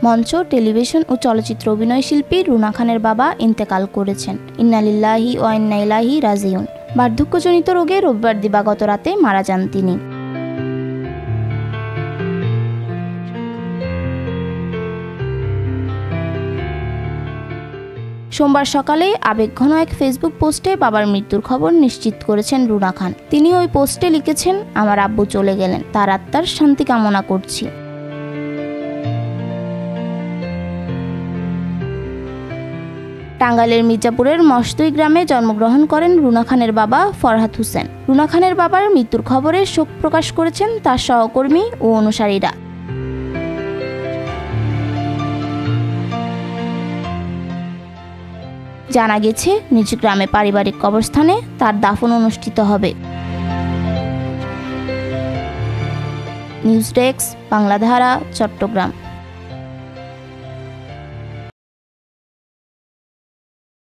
মঞ্চ, টেলিভিশন ও চলচ্চিত্র অভিনয় শিল্পী রুনা খানের বাবা ইন্তেকাল করেছেন। ইন্না লিল্লাহি ওয়া ইন্না ইলাইহি রাজিউন। বার্ধক্যজনিত রোগে রবিবার দিবাগত রাতে মারা যান তিনি। সোমবার সকালে আবেগঘন এক ফেসবুক পোস্টে বাবার মৃত্যুর খবর নিশ্চিত করেছেন রুনা খান। তিনি ওই পোস্টে লিখেছেন, আমার আব্বু চলে গেলেন, তার আত্মার শান্তি কামনা করছি। টাঙ্গাইলের মির্জাপুরের মসদই গ্রামে জন্মগ্রহণ করেন রুনা খানের বাবা ফরহাদ হোসেন। রুনা খানের বাবার মৃত্যুর খবরে শোক প্রকাশ করেছেন তার সহকর্মী ও অনুসারীরা। জানা গেছে, নিজ গ্রামে পারিবারিক কবরস্থানে তার দাফন অনুষ্ঠিত হবে। News desk, Bangladhara, Chittagong.